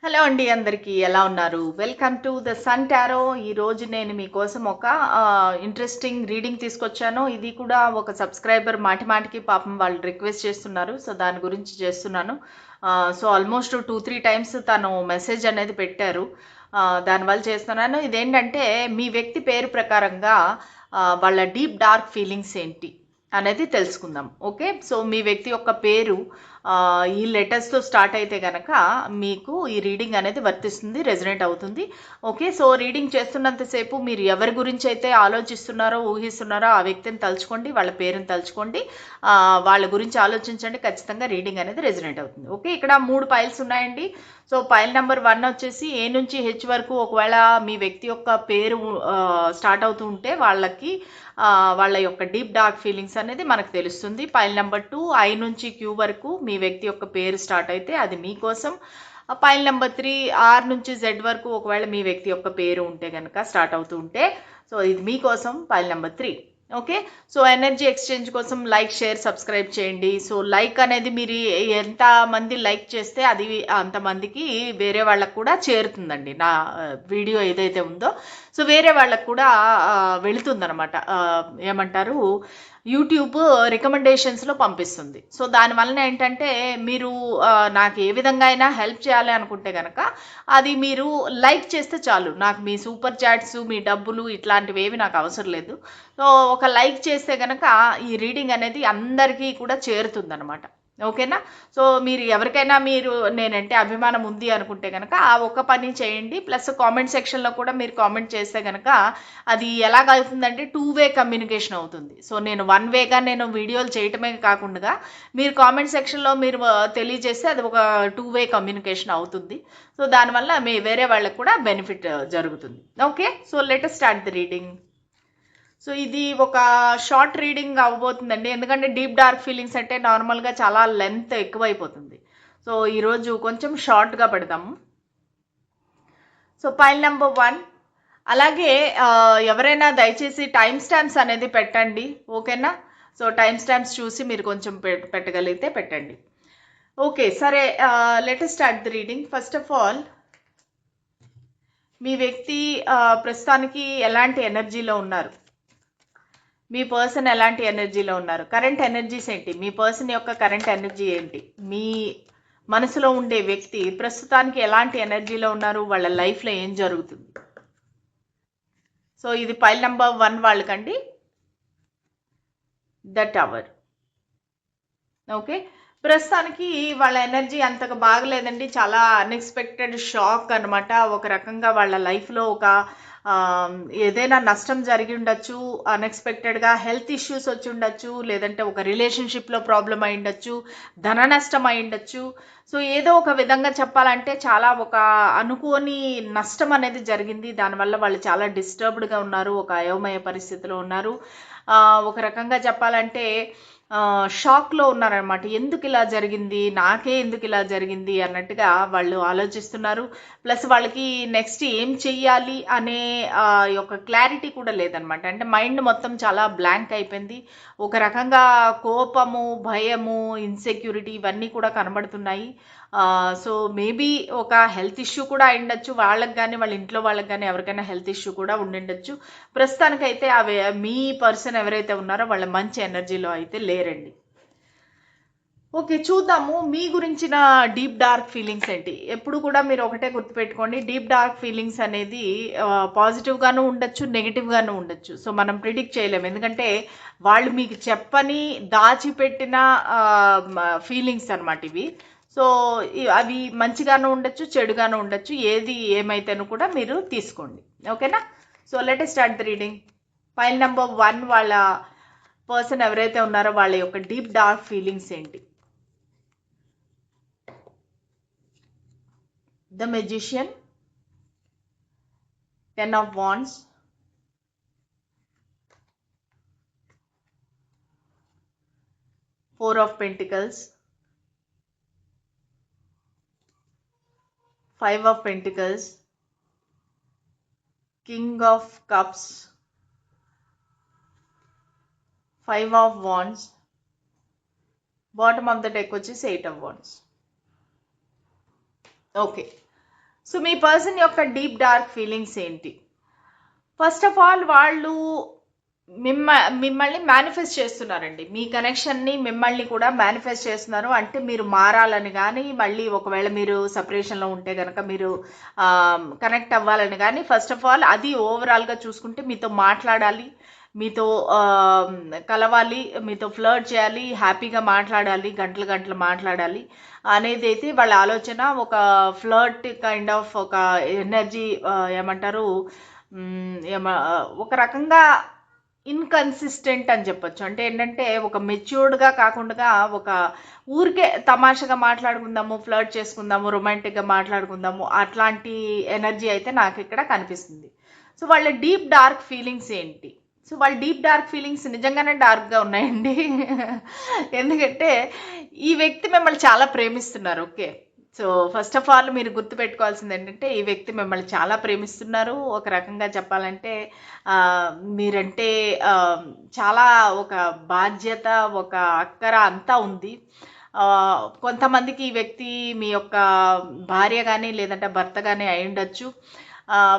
Hello అండి, అందరికీ ఎలా ఉన్నారు? Welcome to the sun tarot. ఈరోజు నేను మీకోసం ఒక ఇంట్రెస్టింగ్ రీడింగ్ తీసుకొచ్చాను. ఇది కూడా ఒక సబ్స్క్రైబర్ మాటిమాటికి పాపం వాళ్ళు రిక్వెస్ట్ చేస్తున్నారు. సో దాని గురించి చేస్తున్నాను. సో ఆల్మోస్ట్ 2-3 టైమ్స్ తను మెసేజ్ అనేది పెట్టారు. దానివల్ల చేస్తున్నాను. ఇదేంటంటే మీ వ్యక్తి పేరు ప్రకారంగా వాళ్ళ డీప్ డార్క్ ఫీలింగ్స్ ఏంటి అనేది తెలుసుకుందాం. ఓకే, సో మీ వ్యక్తి యొక్క పేరు ఈ లెటర్స్తో స్టార్ట్ అయితే కనుక మీకు ఈ రీడింగ్ అనేది వర్తిస్తుంది, రెజనేట్ అవుతుంది. ఓకే, సో రీడింగ్ చేస్తున్నంతసేపు మీరు ఎవరి గురించి అయితే ఆలోచిస్తున్నారో ఊహిస్తున్నారో ఆ వ్యక్తిని తలుచుకోండి, వాళ్ళ పేరుని తలుచుకోండి, వాళ్ళ గురించి ఆలోచించండి. ఖచ్చితంగా రీడింగ్ అనేది రెజనేట్ అవుతుంది. ఓకే, ఇక్కడ 3 పైల్స్ ఉన్నాయండి. సో పైల్ నెంబర్ 1 వచ్చేసి ఏ నుంచి హెచ్ వరకు ఒకవేళ మీ వ్యక్తి యొక్క పేరు స్టార్ట్ అవుతూ ఉంటే వాళ్ళకి వాళ్ళ యొక్క డీప్ డార్క్ ఫీలింగ్స్ అనేది మనకు తెలుస్తుంది. పైల్ నెంబర్ 2 ఐ నుంచి క్యూ వరకు మీ వ్యక్తి యొక్క పేరు స్టార్ట్ అయితే అది మీకోసం. పైల్ నెంబర్ 3 ఆర్ నుంచి జెడ్ వరకు ఒకవేళ మీ వ్యక్తి యొక్క పేరు ఉంటే కనుక స్టార్ట్ అవుతూ ఉంటే సో ఇది మీకోసం pile number 3. Okay, so energy exchange కోసం లైక్, షేర్, సబ్స్క్రైబ్ చేయండి. సో లైక్ అనేది మీరు ఎంత మంది లైక్ చేస్తే అది అంతమందికి వేరే వాళ్ళకు కూడా చేరుతుందండి. నా వీడియో ఏదైతే ఉందో సో వేరే వాళ్ళకు కూడా వెళుతుందనమాట. ఏమంటారు, యూట్యూబ్ రికమెండేషన్స్లో పంపిస్తుంది. సో దానివలన ఏంటంటే మీరు నాకు ఏ విధంగా అయినా హెల్ప్ చేయాలి అనుకుంటే కనుక అది మీరు లైక్ చేస్తే చాలు. నాకు మీ సూపర్ చాట్స్, మీ డబ్బులు ఇట్లాంటివి ఏవి నాకు అవసరం లేదు. సో ఒక లైక్ చేస్తే కనుక ఈ రీడింగ్ అనేది అందరికీ కూడా చేరుతుందనమాట. ఓకేనా, సో మీరు ఎవరికైనా మీరు నేనంటే అభిమానం ఉంది అనుకుంటే కనుక ఆ ఒక్క పని చేయండి. ప్లస్ కామెంట్ సెక్షన్లో కూడా మీరు కామెంట్ చేస్తే కనుక అది ఎలాగవుతుందంటే 2-వే కమ్యూనికేషన్ అవుతుంది. సో నేను 1-వేగా నేను వీడియోలు చేయటమే కాకుండా మీరు కామెంట్ సెక్షన్లో మీరు తెలియజేస్తే అది ఒక 2-వే కమ్యూనికేషన్ అవుతుంది. సో దానివల్ల మీ వేరే వాళ్ళకి కూడా బెనిఫిట్ జరుగుతుంది. Okay, so let us start the reading. So ఇది ఒక షార్ట్ రీడింగ్ అవ్వబోతుందండి, ఎందుకంటే డీప్ డార్క్ ఫీలింగ్స్ అంటే నార్మల్గా చాలా లెంత్ ఎక్కువైపోతుంది. సో ఈరోజు కొంచెం షార్ట్గా పెడదాము. So pile number 1. అలాగే ఎవరైనా దయచేసి టైం స్టాంప్స్ అనేది పెట్టండి. ఓకేనా, సో టైం స్టాంప్స్ చూసి మీరు కొంచెం పెట్టగలిగితే పెట్టండి. ఓకే, సరే, let us start the reading. First of all మీ వ్యక్తి ప్రస్తుతానికి ఎలాంటి ఎనర్జీలో ఉన్నారు, మీ పర్సన్ ఎలాంటి ఎనర్జీలో ఉన్నారు, కరెంట్ ఎనర్జీస్ ఏంటి, మీ పర్సన్ యొక్క కరెంట్ ఎనర్జీ ఏంటి, మీ మనసులో ఉండే వ్యక్తి ప్రస్తుతానికి ఎలాంటి ఎనర్జీలో ఉన్నారు, వాళ్ళ లైఫ్లో ఏం జరుగుతుంది. సో ఇది పైల్ నెంబర్ 1 వాళ్ళకండి, ద టవర్. ఓకే, ప్రస్తుతానికి వాళ్ళ ఎనర్జీ అంతగా బాగలేదండి. చాలా అన్ఎక్స్పెక్టెడ్ షాక్ అనమాట. ఒక రకంగా వాళ్ళ లైఫ్లో ఒక ఏదైనా నష్టం జరిగి ఉండొచ్చు, అన్ఎక్స్పెక్టెడ్గా హెల్త్ ఇష్యూస్ వచ్చి ఉండొచ్చు, లేదంటే ఒక రిలేషన్షిప్లో ప్రాబ్లం అయి ఉండొచ్చు, ధన నష్టం అయి ఉండొచ్చు. సో ఏదో ఒక విధంగా చెప్పాలంటే చాలా ఒక అనుకోని నష్టం అనేది జరిగింది. దానివల్ల వాళ్ళు చాలా డిస్టర్బ్డ్గా ఉన్నారు, ఒక అయోమయ పరిస్థితిలో ఉన్నారు. ఒక రకంగా చెప్పాలంటే షాక్లో ఉన్నారనమాట. ఎందుకు ఇలా జరిగింది, నాకే ఎందుకు ఇలా జరిగింది అన్నట్టుగా వాళ్ళు ఆలోచిస్తున్నారు. ప్లస్ వాళ్ళకి నెక్స్ట్ ఏం చెయ్యాలి అనే ఒక క్లారిటీ కూడా లేదనమాట. అంటే మైండ్ మొత్తం చాలా బ్లాంక్ అయిపోయింది. ఒక రకంగా కోపము, భయము, ఇన్సెక్యూరిటీ ఇవన్నీ కూడా కనబడుతున్నాయి. సో మేబీ ఒక హెల్త్ ఇష్యూ కూడా అయిండొచ్చు వాళ్ళకి కానీ, వాళ్ళ ఇంట్లో వాళ్ళకి కానీ ఎవరికైనా హెల్త్ ఇష్యూ కూడా ఉండిండొచ్చు. ప్రస్తుతానికైతే అవి మీ పర్సన్ ఎవరైతే ఉన్నారో వాళ్ళ మంచి ఎనర్జీలో అయితే లేరండి. ఓకే, చూద్దాము మీ గురించిన డీప్ డార్క్ ఫీలింగ్స్ ఏంటి. ఎప్పుడు కూడా మీరు ఒకటే గుర్తుపెట్టుకోండి, డీప్ డార్క్ ఫీలింగ్స్ అనేది పాజిటివ్గాను ఉండొచ్చు, నెగిటివ్గాను ఉండొచ్చు. సో మనం ప్రిడిక్ట్ చేయలేము, ఎందుకంటే వాళ్ళు మీకు చెప్పని దాచిపెట్టిన ఫీలింగ్స్ అనమాట ఇవి. సో అవి మంచిగాను ఉండొచ్చు, చెడుగాను ఉండొచ్చు. ఏది ఏమైతేనూ కూడా మీరు తీసుకోండి. ఓకేనా, so let us start the reading. Pile number 1 వాళ్ళ పర్సన్ ఎవరైతే ఉన్నారో వాళ్ళ యొక్క డీప్ డార్క్ ఫీలింగ్స్ ఏంటి. The magician, 10 of wands, 4 of pentacles, 5 of pentacles, king of cups, 5 of wands, bottom of the deck వచ్చేసి 8 of wands. Okay, so me person యొక్క deep dark feelings ఏంటి? First of all వాళ్ళు మిమ్మల్ని manifest చేస్తున్నారండి. మీ కనెక్షన్ని మిమ్మల్ని కూడా manifest చేస్తున్నారు. అంటే మీరు మారాలని కానీ, మళ్ళీ ఒకవేళ మీరు సపరేషన్లో ఉంటే కనుక మీరు కనెక్ట్ అవ్వాలని కానీ, ఫస్ట్ ఆఫ్ ఆల్ అది ఓవరాల్గా చూసుకుంటే మీతో మాట్లాడాలి, మీతో కలవాలి, మీతో ఫ్లర్ట్ చేయాలి, హ్యాపీగా మాట్లాడాలి, గంటలు గంటలు మాట్లాడాలి అనేది అయితే వాళ్ళ ఆలోచన. ఒక ఫ్లర్ట్ కైండ్ ఆఫ్ ఒక ఎనర్జీ ఏమంటారు, ఒక రకంగా ఇన్కన్సిస్టెంట్ అని చెప్పొచ్చు. అంటే ఏంటంటే ఒక మెచ్యూర్డ్గా కాకుండా ఒక ఊరికే తమాషగా మాట్లాడుకుందాము, ఫ్లర్ట్ చేసుకుందాము, రొమాంటిక్గా మాట్లాడుకుందాము, అట్లాంటి ఎనర్జీ అయితే నాకు ఇక్కడ కనిపిస్తుంది. సో వాళ్ళ డీప్ డార్క్ ఫీలింగ్స్ ఏంటి? సో వాళ్ళ డీప్ డార్క్ ఫీలింగ్స్ నిజంగానే డార్క్గా ఉన్నాయండి. ఎందుకంటే ఈ వ్యక్తి మిమ్మల్ని చాలా ప్రేమిస్తున్నారు. Okay, so first of all మీరు గుర్తుపెట్టుకోవాల్సింది ఏంటంటే ఈ వ్యక్తి మిమ్మల్ని చాలా ప్రేమిస్తున్నారు. ఒక రకంగా చెప్పాలంటే మీరంటే చాలా ఒక బాధ్యత, ఒక అక్కర అంతా ఉంది. కొంతమందికి ఈ వ్యక్తి మీ యొక్క భార్య కానీ లేదంటే భర్త కానీ అయి ఉండొచ్చు.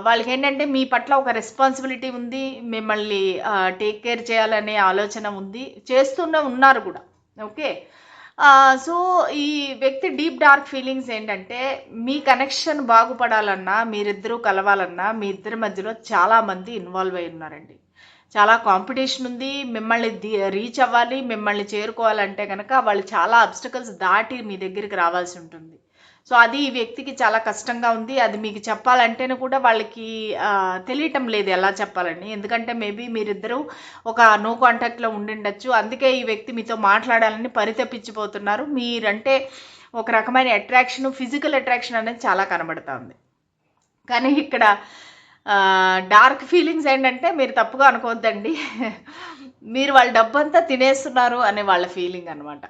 వాళ్ళకి ఏంటంటే మీ పట్ల ఒక రెస్పాన్సిబిలిటీ ఉంది, మిమ్మల్ని టేక్ కేర్ చేయాలనే ఆలోచన ఉంది, చేస్తూనే ఉన్నారు కూడా. ఓకే, సో ఈ వ్యక్తి డీప్ డార్క్ ఫీలింగ్స్ ఏంటంటే మీ కనెక్షన్ బాగుపడాలన్నా, మీరిద్దరూ కలవాలన్నా మీ ఇద్దరి మధ్యలో చాలామంది ఇన్వాల్వ్ అయి ఉన్నారండి. చాలా కాంపిటీషన్ ఉంది, మిమ్మల్ని రీచ్ అవ్వాలి, మిమ్మల్ని చేరుకోవాలంటే కనుక వాళ్ళు చాలా అబ్స్టకల్స్ దాటి మీ దగ్గరికి రావాల్సి ఉంటుంది. సో అది ఈ వ్యక్తికి చాలా కష్టంగా ఉంది. అది మీకు చెప్పాలంటేనే కూడా వాళ్ళకి తెలియటం లేదు ఎలా చెప్పాలని. ఎందుకంటే మేబీ మీరిద్దరూ ఒక నో కాంటాక్ట్లో ఉండిండొచ్చు. అందుకే ఈ వ్యక్తి మీతో మాట్లాడాలని పరితపించిపోతున్నారు. మీరంటే ఒక రకమైన అట్రాక్షన్, ఫిజికల్ అట్రాక్షన్ అనేది చాలా కనబడుతుంది. కానీ ఇక్కడ డార్క్ ఫీలింగ్స్ ఏంటంటే మీరు తప్పుగా అనుకోవద్దండి, మీరు వాళ్ళ డబ్బంతా తినేస్తున్నారు అనే వాళ్ళ ఫీలింగ్ అనమాట.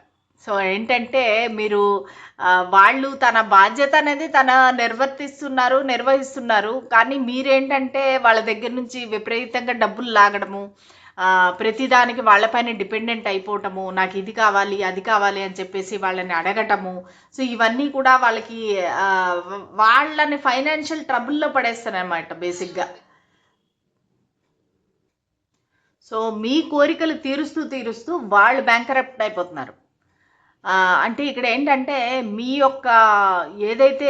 సో ఏంటంటే మీరు వాళ్ళు తన బాధ్యత అనేది నిర్వహిస్తున్నారు. కానీ మీరేంటంటే వాళ్ళ దగ్గర నుంచి విపరీతంగా డబ్బులు లాగడము, ప్రతిదానికి వాళ్ళపైన డిపెండెంట్ అయిపోవటము, నాకు ఇది కావాలి అది కావాలి అని చెప్పేసి వాళ్ళని అడగటము. సో ఇవన్నీ కూడా వాళ్ళకి వాళ్ళని ఫైనాన్షియల్ ట్రబుల్లో పడేస్తారనమాట బేసిక్గా. సో మీ కోరికలు తీరుస్తూ వాళ్ళు బ్యాంకరప్ట్ అయిపోతున్నారు. అంటే ఇక్కడ ఏంటంటే మీ యొక్క ఏదైతే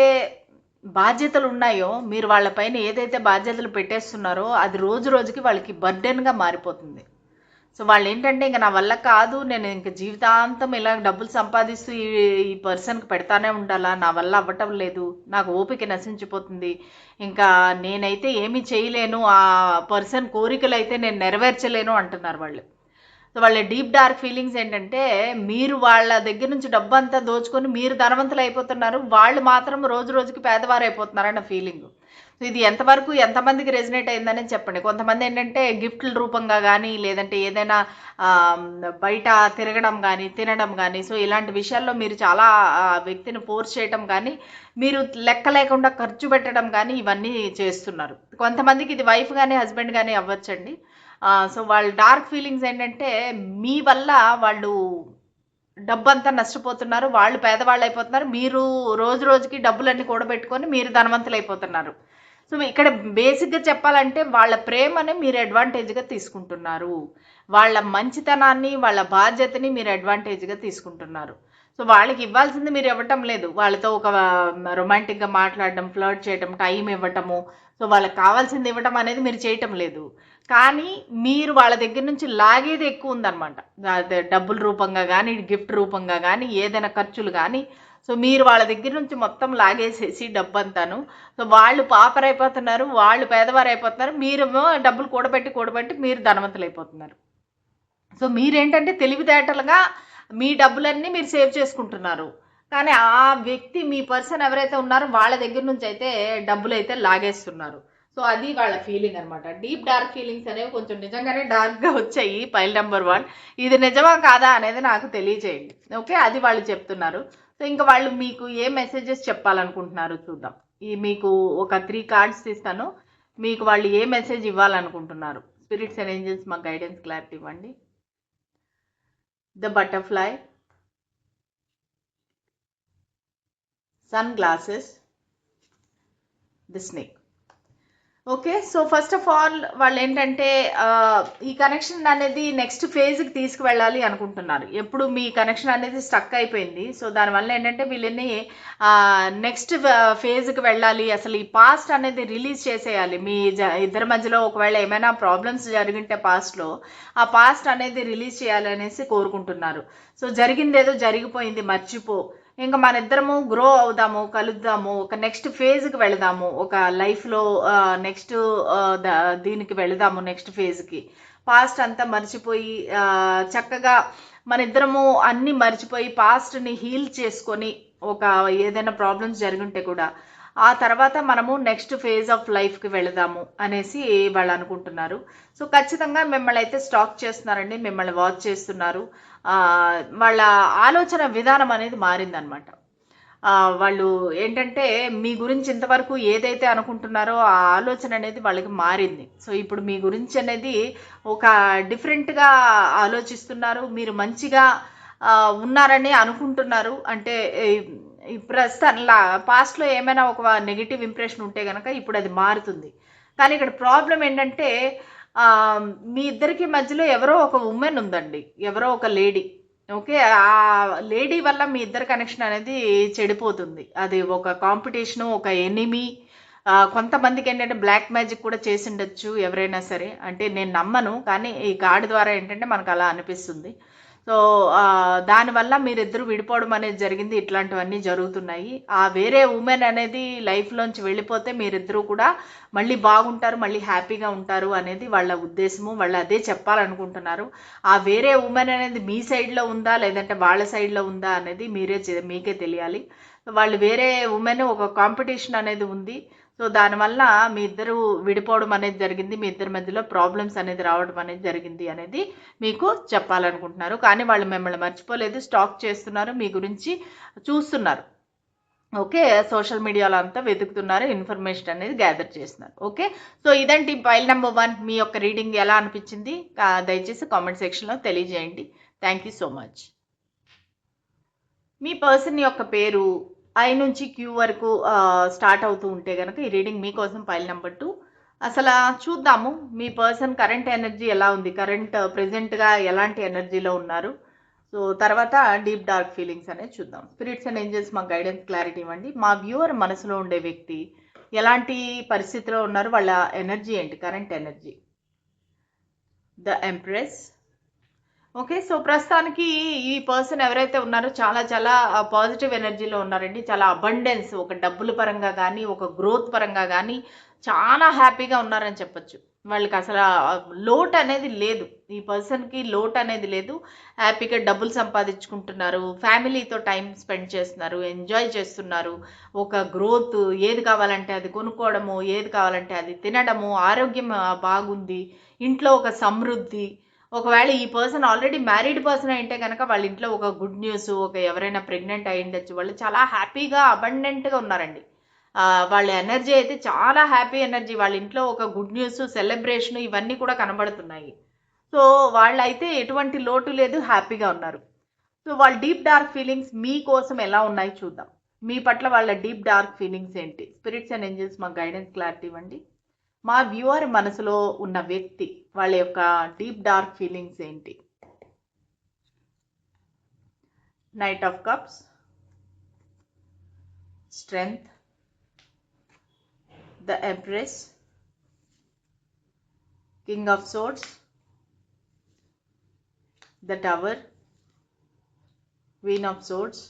బాధ్యతలు ఉన్నాయో, మీరు వాళ్ళపైన ఏదైతే బాధ్యతలు పెట్టేస్తున్నారో అది రోజు రోజుకి వాళ్ళకి బర్డెన్గా మారిపోతుంది. సో వాళ్ళు ఏంటంటే ఇంకా నా వల్ల కాదు, నేను ఇంక జీవితాంతం ఇలా డబ్బులు సంపాదిస్తూ ఈ పర్సన్కి పెడతానే ఉండాలా, నా వల్ల అవ్వటం లేదు, నాకు ఓపిక నశించిపోతుంది, ఇంకా నేనైతే ఏమీ చేయలేను, ఆ పర్సన్ కోరికలు అయితే నేను నెరవేర్చలేను అంటున్నారు వాళ్ళు. సో వాళ్ళ డీప్ డార్క్ ఫీలింగ్స్ ఏంటంటే మీరు వాళ్ళ దగ్గర నుంచి డబ్బు అంతా దోచుకొని మీరు ధనవంతులు అయిపోతున్నారు, వాళ్ళు మాత్రం రోజు రోజుకి పేదవారు అయిపోతున్నారు అన్న ఫీలింగ్. సో ఇది ఎంతమందికి రెజినేట్ అయిందని చెప్పండి. కొంతమంది ఏంటంటే గిఫ్ట్ల రూపంగా కానీ లేదంటే ఏదైనా బయట తిరగడం కానీ తినడం కానీ, సో ఇలాంటి విషయాల్లో మీరు చాలా వ్యక్తిని ఫోర్స్ చేయడం కానీ, మీరు లెక్క లేకుండా ఖర్చు పెట్టడం కానీ ఇవన్నీ చేస్తున్నారు. కొంతమందికి ఇది వైఫ్ కానీ హస్బెండ్ కానీ అవ్వచ్చండి. సో వాళ్ళ డార్క్ ఫీలింగ్స్ ఏంటంటే మీ వల్ల వాళ్ళు డబ్బంతా నష్టపోతున్నారు, వాళ్ళు పేదవాళ్ళు అయిపోతున్నారు, మీరు రోజు రోజుకి డబ్బులన్నీ కూడబెట్టుకొని మీరు ధనవంతులు అయిపోతున్నారు. సో ఇక్కడ బేసిక్గా చెప్పాలంటే వాళ్ళ ప్రేమని మీరు అడ్వాంటేజ్గా తీసుకుంటున్నారు, వాళ్ళ మంచితనాన్ని వాళ్ళ బాధ్యతని మీరు అడ్వాంటేజ్గా తీసుకుంటున్నారు. సో వాళ్ళకి ఇవ్వాల్సింది మీరు ఇవ్వటం లేదు, వాళ్ళతో ఒక రొమాంటిక్గా మాట్లాడడం, ఫ్లర్ట్ చేయడం, టైం ఇవ్వటము, సో వాళ్ళకి కావాల్సింది ఇవ్వటం అనేది మీరు చేయటం లేదు. కానీ మీరు వాళ్ళ దగ్గర నుంచి లాగేది ఎక్కువ ఉందన్నమాట. డబ్బుల రూపంగా కానీ గిఫ్ట్ రూపంగా కానీ ఏదైనా ఖర్చులు కానీ, సో మీరు వాళ్ళ దగ్గర నుంచి మొత్తం లాగేసేసి డబ్బంతాను. సో వాళ్ళు పాపరైపోతున్నారు, వాళ్ళు పేదవారు అయిపోతున్నారు, మీరేమో డబ్బులు కూడబెట్టి మీరు ధనవంతులు అయిపోతున్నారు. సో మీరేంటంటే తెలివితేటలుగా మీ డబ్బులన్నీ మీరు సేవ్ చేసుకుంటున్నారు, కానీ ఆ వ్యక్తి మీ పర్సన్ ఎవరైతే ఉన్నారో వాళ్ళ దగ్గర నుంచి అయితే డబ్బులు అయితే లాగేస్తున్నారు. సో అది వాళ్ళ ఫీలింగ్ అనమాట. డీప్ డార్క్ ఫీలింగ్స్ అనేవి కొంచెం నిజంగానే డార్క్గా వచ్చాయి. పైల్ నెంబర్ 1 ఇది నిజమా కాదా అనేది నాకు తెలియజేయండి. ఓకే, అది వాళ్ళు చెప్తున్నారు. సో ఇంకా వాళ్ళు మీకు ఏ మెసేజెస్ చెప్పాలనుకుంటున్నారు చూద్దాం. ఈ మీకు ఒక 3 కార్డ్స్ తీస్తాను, మీకు వాళ్ళు ఏ మెసేజ్ ఇవ్వాలనుకుంటున్నారు. స్పిరిట్స్ అండ్ ఏంజెల్స్ మాకు గైడెన్స్ క్లారిటీ ఇవ్వండి. The butterfly, sunglasses, the snake. Okay, so first of all వాళ్ళు ఏంటంటే ఈ కనెక్షన్ అనేది నెక్స్ట్ ఫేజ్కి తీసుకువెళ్ళాలి అనుకుంటున్నారు. ఎప్పుడు మీ కనెక్షన్ అనేది స్టక్ అయిపోయింది, సో దానివల్ల ఏంటంటే వీళ్ళని నెక్స్ట్ ఫేజ్కి వెళ్ళాలి, అసలు ఈ పాస్ట్ అనేది రిలీజ్ చేసేయాలి. మీ ఇద్దరి మధ్యలో ఒకవేళ ఏమైనా ప్రాబ్లమ్స్ జరిగింటే పాస్ట్లో, ఆ పాస్ట్ అనేది రిలీజ్ చేయాలి అనేసి కోరుకుంటున్నారు. సో జరిగిందేదో జరిగిపోయింది, మర్చిపో, ఇంకా మన ఇద్దరము గ్రో అవుదాము, కలుద్దాము, ఒక నెక్స్ట్ ఫేజ్కి వెళదాము, ఒక లైఫ్లో నెక్స్ట్ దీనికి వెళదాము, నెక్స్ట్ ఫేజ్కి. పాస్ట్ అంతా మర్చిపోయి చక్కగా మన ఇద్దరము అన్నీ మర్చిపోయి పాస్ట్ని హీల్ చేసుకొని, ఒక ఏదైనా ప్రాబ్లమ్స్ జరుగుంటే కూడా ఆ తర్వాత మనము నెక్స్ట్ ఫేజ్ ఆఫ్ లైఫ్కి వెళదాము అనేసి వాళ్ళు అనుకుంటున్నారు. సో ఖచ్చితంగా మిమ్మల్ని అయితే స్టాక్ చేస్తున్నారండి, మిమ్మల్ని వాచ్ చేస్తున్నారు. వాళ్ళ ఆలోచన విధానం అనేది మారిందనమాట. వాళ్ళు ఏంటంటే మీ గురించి ఇంతవరకు ఏదైతే అనుకుంటున్నారో ఆ ఆలోచన అనేది వాళ్ళకి మారింది. సో ఇప్పుడు మీ గురించి అనేది ఒక డిఫరెంట్గా ఆలోచిస్తున్నారు, మీరు మంచిగా ఉన్నారని అనుకుంటున్నారు. అంటే ప్రస్తుతం పాస్ట్లో ఏమైనా ఒక నెగిటివ్ ఇంప్రెషన్ ఉంటే కనుక ఇప్పుడు అది మారుతుంది. కానీ ఇక్కడ ప్రాబ్లం ఏంటంటే మీ ఇద్దరికి మధ్యలో ఎవరో ఒక ఉమెన్ ఉందండి, ఎవరో ఒక లేడీ. ఓకే, ఆ లేడీ వల్ల మీ ఇద్దరు కనెక్షన్ అనేది చెడిపోతుంది. అది ఒక కాంపిటీషను, ఒక ఎనిమీ. కొంతమందికి ఏంటంటే బ్లాక్ మ్యాజిక్ కూడా చేసి ఉండొచ్చు ఎవరైనా సరే, అంటే నేను నమ్మను, కానీ ఈ కార్డు ద్వారా ఏంటంటే మనకు అలా అనిపిస్తుంది. సో దానివల్ల మీరిద్దరు విడిపోవడం అనేది జరిగింది, ఇట్లాంటివన్నీ జరుగుతున్నాయి. ఆ వేరే ఉమెన్ అనేది లైఫ్లోంచి వెళ్ళిపోతే మీరిద్దరూ కూడా మళ్ళీ బాగుంటారు, మళ్ళీ హ్యాపీగా ఉంటారు అనేది వాళ్ళ ఉద్దేశము. వాళ్ళు అదే చెప్పాలనుకుంటున్నారు. ఆ వేరే ఉమెన్ అనేది మీ సైడ్లో ఉందా లేదంటే వాళ్ళ సైడ్లో ఉందా అనేది మీకే తెలియాలి. వాళ్ళు వేరే ఉమెన్ ఒక కాంపిటీషన్ అనేది ఉంది. సో దానివల్ల మీ ఇద్దరు విడిపోవడం అనేది జరిగింది, మీ ఇద్దరి మధ్యలో ప్రాబ్లమ్స్ అనేది రావడం అనేది జరిగింది అనేది మీకు చెప్పాలనుకుంటున్నారు. కానీ వాళ్ళు మిమ్మల్ని మర్చిపోలేదు, స్టాక్ చేస్తున్నారు, మీ గురించి చూస్తున్నారు. ఓకే, సోషల్ మీడియాలో అంతా వెతుకుతున్నారు, ఇన్ఫర్మేషన్ అనేది గ్యాదర్ చేస్తున్నారు. ఓకే, సో ఇదండి పైల్ నెంబర్ 1. మీ యొక్క రీడింగ్ ఎలా అనిపించింది దయచేసి కామెంట్ సెక్షన్లో తెలియజేయండి. Thank you so much. Me person యొక్క పేరు ఐ నుంచి క్యూ వరకు స్టార్ట్ అవుతూ ఉంటే కనుక ఈ రీడింగ్ మీకోసం పైల్ నెంబర్ 2. అసలు చూద్దాము మీ పర్సన్ కరెంట్ ఎనర్జీ ఎలా ఉంది, కరెంట్ ప్రెజెంట్గా ఎలాంటి ఎనర్జీలో ఉన్నారు. సో తర్వాత డీప్ డార్క్ ఫీలింగ్స్ అనేది చూద్దాం. స్పిరిట్స్ అండ్ ఏంజల్స్ మాకు గైడెన్స్, క్లారిటీ ఇవ్వండి. మా వ్యూవర్ మనసులో ఉండే వ్యక్తి ఎలాంటి పరిస్థితిలో ఉన్నారు, వాళ్ళ ఎనర్జీ ఏంటి, current energy. The empress. Okay, so ప్రస్తుతానికి ఈ పర్సన్ ఎవరైతే ఉన్నారో చాలా చాలా పాజిటివ్ ఎనర్జీలో ఉన్నారండి. చాలా అబండెన్స్, ఒక డబ్బుల పరంగా కానీ ఒక గ్రోత్ పరంగా కానీ చాలా హ్యాపీగా ఉన్నారని చెప్పొచ్చు. వాళ్ళకి అసలు లోటు అనేది లేదు, ఈ పర్సన్కి లోటు అనేది లేదు. హ్యాపీగా డబ్బులు సంపాదించుకుంటున్నారు, ఫ్యామిలీతో టైం స్పెండ్ చేస్తున్నారు, ఎంజాయ్ చేస్తున్నారు. ఒక గ్రోత్, ఏది కావాలంటే అది కొనుక్కోవడము, ఏది కావాలంటే అది తినడము, ఆరోగ్యం బాగుంది, ఇంట్లో ఒక సమృద్ధి. ఒకవేళ ఈ పర్సన్ ఆల్రెడీ మ్యారీడ్ పర్సన్ అయితే కనుక వాళ్ళ ఇంట్లో ఒక గుడ్ న్యూస్, ఒక ఎవరైనా ప్రెగ్నెంట్ అయి ఉండొచ్చు. వాళ్ళు చాలా హ్యాపీగా అబండెంట్గా ఉన్నారండి. వాళ్ళ ఎనర్జీ అయితే చాలా హ్యాపీ ఎనర్జీ. వాళ్ళ ఇంట్లో ఒక గుడ్ న్యూస్, సెలబ్రేషన్ ఇవన్నీ కూడా కనబడుతున్నాయి. సో వాళ్ళైతే ఎటువంటి లోటు లేదు, హ్యాపీగా ఉన్నారు. సో వాళ్ళ డీప్ డార్క్ ఫీలింగ్స్ మీకోసం ఎలా ఉన్నాయి చూద్దాం. మీ పట్ల వాళ్ళ డీప్ డార్క్ ఫీలింగ్స్ ఏంటి? స్పిరిట్స్ అండ్ ఏంజల్స్ మాకు గైడెన్స్, క్లారిటీ ఇవ్వండి. మా వ్యూవర్ మనసులో ఉన్న వ్యక్తి వాళ్ళ యొక్క డీప్ డార్క్ ఫీలింగ్స్ ఏంటి? Knight of cups, strength, the empress, king of swords, the tower, queen of swords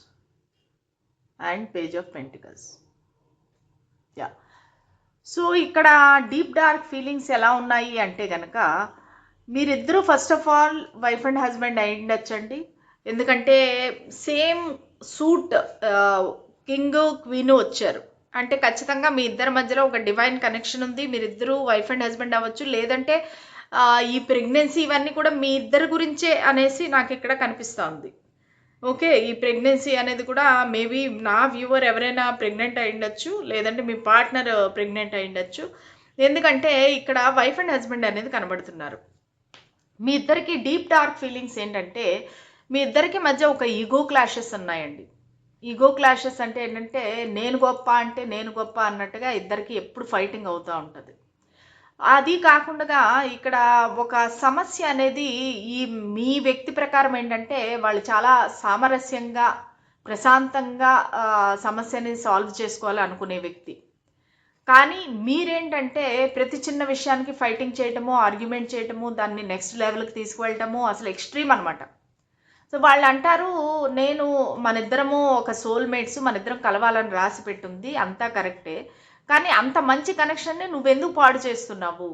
and page of pentacles. Yeah, so ఇక్కడ డీప్ డార్క్ ఫీలింగ్స్ ఎలా ఉన్నాయి అంటే కనుక మీరిద్దరూ first of all wife and husband అయి ఉండొచ్చండి. ఎందుకంటే సేమ్ సూట్ కింగ్ క్వీన్ వచ్చారు అంటే ఖచ్చితంగా మీ ఇద్దరి మధ్యలో ఒక డివైన్ కనెక్షన్ ఉంది. మీరిద్దరూ వైఫ్ అండ్ హస్బెండ్ అవ్వచ్చు, లేదంటే ఈ ప్రెగ్నెన్సీ ఇవన్నీ కూడా మీ ఇద్దరి గురించే అనేసి నాకు ఇక్కడ కనిపిస్తుంది. ఓకే, ఈ ప్రెగ్నెన్సీ అనేది కూడా మేబీ నా వ్యూవర్ ఎవరైనా ప్రెగ్నెంట్ అయి ఉండొచ్చు, లేదంటే మీ పార్ట్నర్ ప్రెగ్నెంట్ అయి ఉండొచ్చు. ఎందుకంటే ఇక్కడ వైఫ్ అండ్ హస్బెండ్ అనేది కనబడుతున్నారు. మీ ఇద్దరికి డీప్ డార్క్ ఫీలింగ్స్ ఏంటంటే మీ ఇద్దరికి మధ్య ఒక ఈగో క్లాషెస్ ఉన్నాయండి. ఈగో క్లాషెస్ అంటే ఏంటంటే నేను గొప్ప అంటే నేను గొప్ప అన్నట్టుగా ఇద్దరికి ఎప్పుడు ఫైటింగ్ అవుతూ ఉంటుంది. అది కాకుండా ఇక్కడ ఒక సమస్య అనేది ఈ మీ వ్యక్తి ప్రకారం ఏంటంటే వాళ్ళు చాలా సామరస్యంగా ప్రశాంతంగా సమస్యని సాల్వ్ చేసుకోవాలి అనుకునే వ్యక్తి. కానీ మీరేంటంటే ప్రతి చిన్న విషయానికి ఫైటింగ్ చేయటము, ఆర్గ్యుమెంట్ చేయటము, దాన్ని నెక్స్ట్ లెవెల్కి తీసుకువెళ్ళటము అసలు ఎక్స్ట్రీమ్ అనమాట. సో వాళ్ళు అంటారు, నేను మనిద్దరము ఒక సోల్మేట్స్, మనిద్దరం కలవాలని రాసి పెట్టుంది, అంతా కరెక్టే. కానీ అంత మంచి కనెక్షన్ని నువ్వెందుకు పాడు చేస్తున్నావు?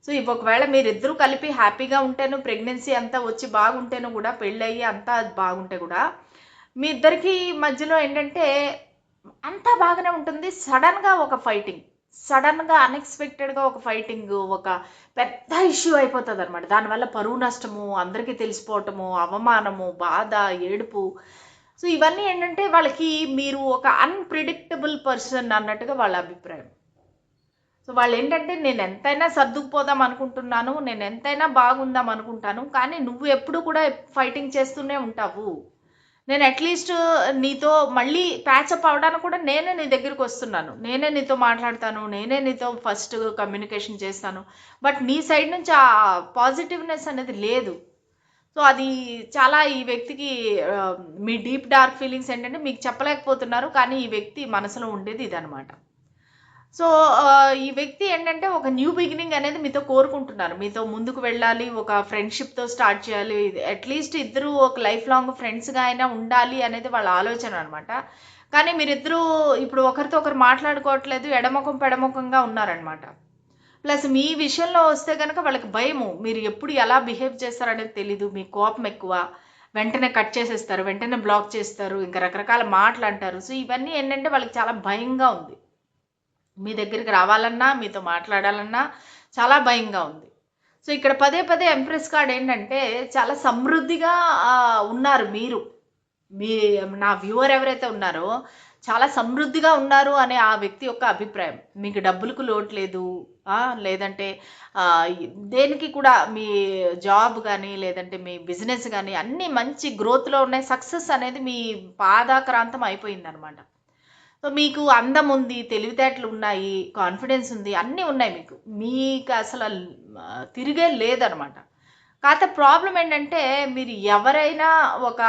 సో ఒకవేళ మీరిద్దరూ కలిపి హ్యాపీగా ఉంటేను, ప్రెగ్నెన్సీ అంతా వచ్చి బాగుంటేను కూడా, పెళ్ళయ్యి అంతా బాగుంటే కూడా మీ ఇద్దరికి మధ్యలో ఏంటంటే అంతా బాగానే ఉంటుంది. సడన్గా ఒక ఫైటింగ్, సడన్గా అన్ఎక్స్పెక్టెడ్గా ఒక ఫైటింగ్, ఒక పెద్ద ఇష్యూ అయిపోతుంది అనమాట. దానివల్ల పరువు నష్టము, అందరికీ తెలిసిపోవటము, అవమానము, బాధ, ఏడుపు. సో ఇవన్నీ ఏంటంటే వాళ్ళకి మీరు ఒక అన్ప్రిడిక్టబుల్ పర్సన్ అన్నట్టుగా వాళ్ళ అభిప్రాయం. సో వాళ్ళు ఏంటంటే నేను ఎంతైనా సర్దుకుపోదాం అనుకుంటున్నాను, నేను ఎంతైనా బాగుందాం అనుకుంటాను, కానీ నువ్వు ఎప్పుడు కూడా ఫైటింగ్ చేస్తూనే ఉంటావు. నేను అట్లీస్ట్ నీతో మళ్ళీ ప్యాచప్ అవ్వడానికి కూడా నేనే నీ దగ్గరికి వస్తున్నాను, నేనే నీతో మాట్లాడతాను, నేనే నీతో ఫస్ట్ కమ్యూనికేషన్ చేస్తాను. బట్ నీ సైడ్ నుంచి ఆ పాజిటివ్నెస్ అనేది లేదు. సో అది చాలా ఈ వ్యక్తికి మీ డీప్ డార్క్ ఫీలింగ్స్ ఏంటంటే మీకు చెప్పలేకపోతున్నారు, కానీ ఈ వ్యక్తి మనసులో ఉండేది ఇదనమాట. సో ఈ వ్యక్తి ఏంటంటే ఒక న్యూ బిగినింగ్ అనేది మీతో కోరుకుంటున్నారు, మీతో ముందుకు వెళ్ళాలి, ఒక ఫ్రెండ్షిప్తో స్టార్ట్ చేయాలి, అట్లీస్ట్ ఇద్దరు ఒక లైఫ్ లాంగ్ ఫ్రెండ్స్గా అయినా ఉండాలి అనేది వాళ్ళ ఆలోచన అనమాట. కానీ మీరిద్దరూ ఇప్పుడు ఒకరితో ఒకరు మాట్లాడుకోవట్లేదు, ఎడముఖం పెడముఖంగా ఉన్నారనమాట. ప్లస్ మీ విషయంలో వస్తే కనుక వాళ్ళకి భయము, మీరు ఎప్పుడు ఎలా బిహేవ్ చేస్తారనేది తెలీదు, మీ కోపం ఎక్కువ, వెంటనే కట్ చేసేస్తారు, వెంటనే బ్లాక్ చేస్తారు, ఇంకా రకరకాల మాటలు అంటారు. సో ఇవన్నీ ఏంటంటే వాళ్ళకి చాలా భయంగా ఉంది, మీ దగ్గరికి రావాలన్నా, మీతో మాట్లాడాలన్నా చాలా భయంగా ఉంది. సో ఇక్కడ పదే పదే ఎంప్రెస్ కార్డ్ ఏంటంటే చాలా సమృద్ధిగా ఉన్నారు మీరు. మీ నా వ్యూవర్ ఎవరైతే ఉన్నారో చాలా సమృద్ధిగా ఉన్నారు అనే ఆ వ్యక్తి యొక్క అభిప్రాయం. మీకు డబ్బులకు లోటు లేదు, లేదంటే దేనికి కూడా మీ జాబ్ కానీ లేదంటే మీ బిజినెస్ కానీ అన్నీ మంచి గ్రోత్లో ఉన్నాయి, సక్సెస్ అనేది మీ పాదాక్రాంతం అయిపోయిందనమాట. సో మీకు అందం ఉంది, తెలివితేటలు ఉన్నాయి, కాన్ఫిడెన్స్ ఉంది, అన్నీ ఉన్నాయి మీకు. మీకు అసలు తిరిగే లేదనమాట. కాకపోతే ప్రాబ్లం ఏంటంటే మీరు ఎవరైనా ఒక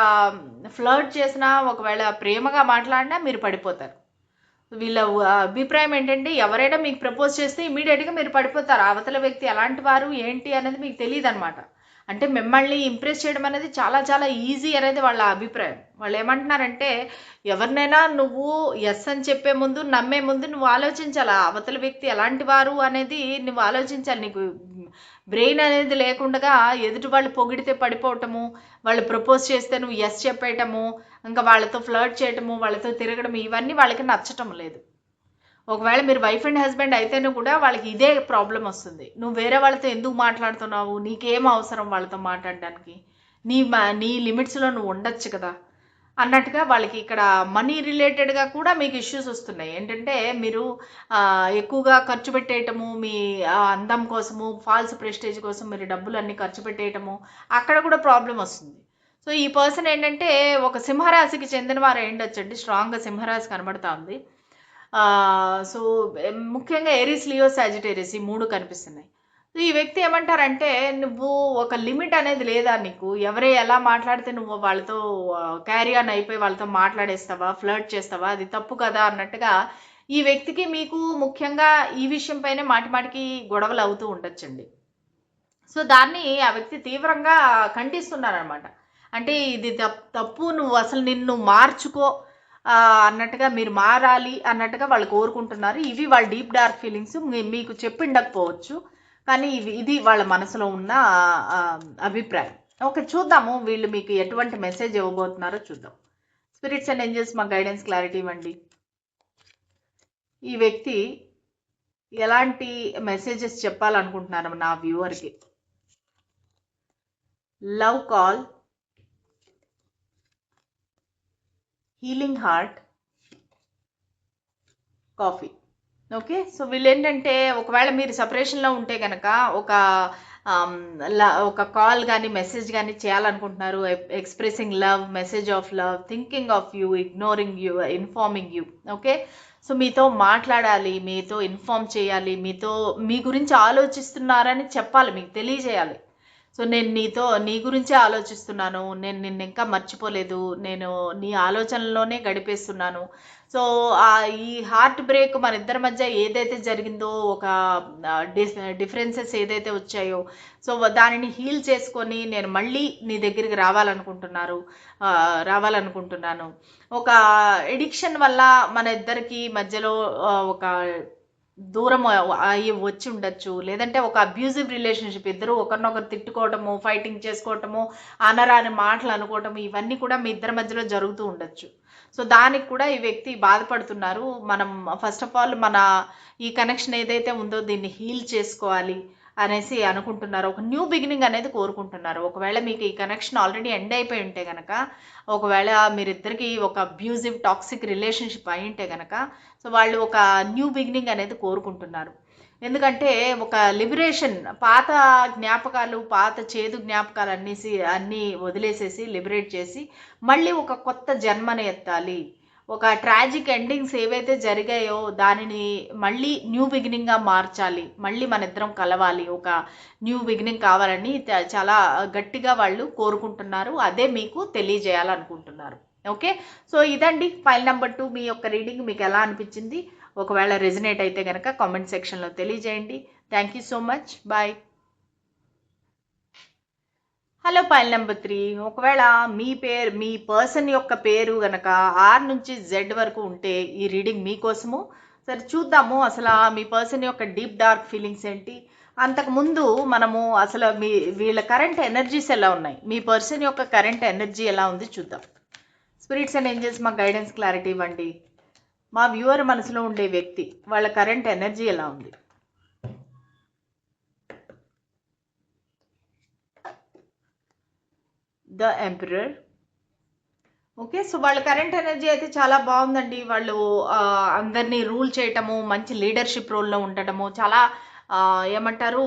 ఫ్లర్ట్ చేసినా, ఒకవేళ ప్రేమగా మాట్లాడినా మీరు పడిపోతారు. వీళ్ళ అభిప్రాయం ఏంటంటే ఎవరైనా మీకు ప్రపోజ్ చేస్తే ఇమీడియట్గా మీరు పడిపోతారు. అవతల వ్యక్తి ఎలాంటి వారు ఏంటి అనేది మీకు తెలియదు అనమాట. అంటే మిమ్మల్ని ఇంప్రెస్ చేయడం అనేది చాలా చాలా ఈజీ అనేది వాళ్ళ అభిప్రాయం. వాళ్ళు ఏమంటున్నారంటే ఎవరినైనా నువ్వు ఎస్ అని చెప్పే ముందు, నమ్మే ముందు నువ్వు ఆలోచించాలి, అవతల వ్యక్తి ఎలాంటి వారు అనేది నువ్వు ఆలోచించాలి. నీకు బ్రెయిన్ అనేది లేకుండా ఎదుటి వాళ్ళు పొగిడితే పడిపోవటము, వాళ్ళు ప్రపోజ్ చేస్తే నువ్వు ఎస్ చెప్పేయటము, ఇంకా వాళ్ళతో ఫ్లర్ట్ చేయటము, వాళ్ళతో తిరగడం, ఇవన్నీ వాళ్ళకి నచ్చటం లేదు. ఒకవేళ మీరు వైఫ్ అండ్ హస్బెండ్ అయితేనే కూడా వాళ్ళకి ఇదే ప్రాబ్లం వస్తుంది. నువ్వు వేరే వాళ్ళతో ఎందుకు మాట్లాడుతున్నావు, నీకేం అవసరం వాళ్ళతో మాట్లాడడానికి, నీ లిమిట్స్లో నువ్వు ఉండొచ్చు కదా అన్నట్టుగా వాళ్ళకి ఇక్కడ మనీ రిలేటెడ్గా కూడా మీకు ఇష్యూస్ వస్తున్నాయి. ఏంటంటే మీరు ఎక్కువగా ఖర్చు పెట్టేయటము, మీ అందం కోసము, ఫాల్స్ ప్రెస్టేజ్ కోసం మీరు డబ్బులు అన్నీ ఖర్చు పెట్టేయటము, అక్కడ కూడా ప్రాబ్లం వస్తుంది. సో ఈ పర్సన్ ఏంటంటే ఒక సింహరాశికి చెందిన వారు ఏంటొచ్చండి, స్ట్రాంగ్గా సింహరాశి కనబడతా ఉంది. సో ముఖ్యంగా ఏరీస్, లియో, సాజిటేరియస్ ఈ 3 కనిపిస్తున్నాయి. సో ఈ వ్యక్తి ఏమంటారంటే నువ్వు ఒక లిమిట్ అనేది లేదా నీకు, ఎవరే ఎలా మాట్లాడితే నువ్వు వాళ్ళతో క్యారీ ఆన్ అయిపోయి వాళ్ళతో మాట్లాడేస్తావా, ఫ్లర్ట్ చేస్తావా, అది తప్పు కదా అన్నట్టుగా ఈ వ్యక్తికి మీకు ముఖ్యంగా ఈ విషయం పైన మాటి మాటికి గొడవలు అవుతూ ఉండొచ్చండి. సో దాన్ని ఆ వ్యక్తి తీవ్రంగా ఖండిస్తున్నారనమాట. అంటే ఇది తప్పు, నువ్వు అసలు నిన్ను మార్చుకో అన్నట్టుగా, మీరు మారాలి అన్నట్టుగా వాళ్ళు కోరుకుంటున్నారు. ఇవి వాళ్ళ డీప్ డార్క్ ఫీలింగ్స్. మీకు చెప్పిండకపోవచ్చు, కానీ ఇది వాళ్ళ మనసులో ఉన్న అభిప్రాయం. ఓకే, చూద్దాము వీళ్ళు మీకు ఎటువంటి మెసేజ్ ఇవ్వబోతున్నారో చూద్దాం. స్పిరిట్స్ అండ్ ఏంజల్స్ మా గైడెన్స్ క్లారిటీ ఇవ్వండి. ఈ వ్యక్తి ఎలాంటి మెసేజెస్ చెప్పాలనుకుంటున్నారు నా వ్యూవర్కి? Love call, healing heart, coffee. Okay. So వీళ్ళేంటంటే ఒకవేళ మీరు సెపరేషన్‌లో ఉంటే గనక ఒక ఆహ్, ఒక కాల్ గాని, మెసేజ్ గాని చేయాలనుకుంటున్నారు. Expressing love, message of love, thinking of you, ignoring you, informing you. Okay. So మీతో మాట్లాడాలి, మీతో ఇన్ఫార్మ్ చేయాలి, మీతో మీ గురించి ఆలోచిస్తున్నారని చెప్పాలి, మీకు తెలియజేయాలి. సో నేను నీ గురించే ఆలోచిస్తున్నాను, నేను నిన్నింకా మర్చిపోలేదు, నేను నీ ఆలోచనల్లోనే గడిపేస్తున్నాను. సో ఈ హార్ట్ బ్రేక్ మన ఇద్దరి మధ్య ఏదైతే జరిగిందో, ఒక డిఫరెన్సెస్ ఏదైతే వచ్చాయో, సో దానిని హీల్ చేసుకొని నేను మళ్ళీ నీ దగ్గరికి రావాలనుకుంటున్నాను. ఒక ఎడిక్షన్ వల్ల మన ఇద్దరికి మధ్యలో ఒక దూరం అయ్యి వచ్చి ఉండొచ్చు. లేదంటే ఒక అబ్యూజివ్ రిలేషన్‌షిప్, ఇద్దరు ఒకరినొకరు తిట్టుకోవటము, ఫైటింగ్ చేసుకోవటము, అనరాని మాటలు అనుకోవటము, ఇవన్నీ కూడా మీ ఇద్దరి మధ్యలో జరుగుతూ ఉండొచ్చు. సో దానికి కూడా ఈ వ్యక్తి బాధపడుతున్నారు. మనం ఫస్ట్ ఆఫ్ ఆల్ మన ఈ కనెక్షన్ ఏదైతే ఉందో దీన్ని హీల్ చేసుకోవాలి అనేసి అనుకుంటున్నారు. ఒక న్యూ బిగినింగ్ అనేది కోరుకుంటున్నారు. ఒకవేళ మీకు ఈ కనెక్షన్ ఆల్రెడీ ఎండ్ అయిపోయి ఉంటే గనక, ఒకవేళ మీరిద్దరికి ఒక అబ్యూజివ్ టాక్సిక్ రిలేషన్షిప్ అయి ఉంటే గనక, సో వాళ్ళు ఒక న్యూ బిగినింగ్ అనేది కోరుకుంటున్నారు. ఎందుకంటే ఒక లిబరేషన్, పాత జ్ఞాపకాలు, పాత చేదు జ్ఞాపకాలు అన్నీ వదిలేసేసి, లిబరేట్ చేసి మళ్ళీ ఒక కొత్త జన్మని ఎత్తాలి. ఒక ట్రాజిక్ ఎండింగ్స్ ఏవైతే జరిగాయో దానిని మళ్ళీ న్యూ బిగినింగ్గా మార్చాలి, మళ్ళీ మన ఇద్దరం కలవాలి, ఒక న్యూ బిగినింగ్ కావాలని చాలా గట్టిగా వాళ్ళు కోరుకుంటున్నారు. అదే మీకు తెలియజేయాలనుకుంటున్నారు. ఓకే. సో ఇదండి ఫైల్ నెంబర్ 2 మీ యొక్క రీడింగ్ మీకు ఎలా అనిపించింది? ఒకవేళ రెజినేట్ అయితే కనుక కామెంట్ సెక్షన్లో తెలియజేయండి. Thank you so much. Bye. Hello file number 3. ఒకవేళ మీ పర్సన్ యొక్క పేరు గనక ఆర్ నుంచి జెడ్ వరకు ఉంటే ఈ రీడింగ్ మీకోసము. సరే చూద్దాము అసలు మీ పర్సన్ యొక్క డీప్ డార్క్ ఫీలింగ్స్ ఏంటి. అంతకుముందు మనము అసలు వీళ్ళ కరెంట్ ఎనర్జీస్ ఎలా ఉన్నాయి, మీ పర్సన్ యొక్క కరెంట్ ఎనర్జీ ఎలా ఉంది చూద్దాం. స్పిరిట్స్ అండ్ ఏంజల్స్ మాకు గైడెన్స్, క్లారిటీ ఇవ్వండి. మా వ్యూవర్ మనసులో ఉండే వ్యక్తి వాళ్ళ కరెంట్ ఎనర్జీ ఎలా ఉంది? The emperor. ఓకే. సో వాళ్ళ కరెంట్ ఎనర్జీ అయితే చాలా బాగుందండి. వాళ్ళు అందరినీ రూల్ చేయటము, మంచి లీడర్షిప్ రోల్లో ఉండటము, చాలా ఏమంటారు,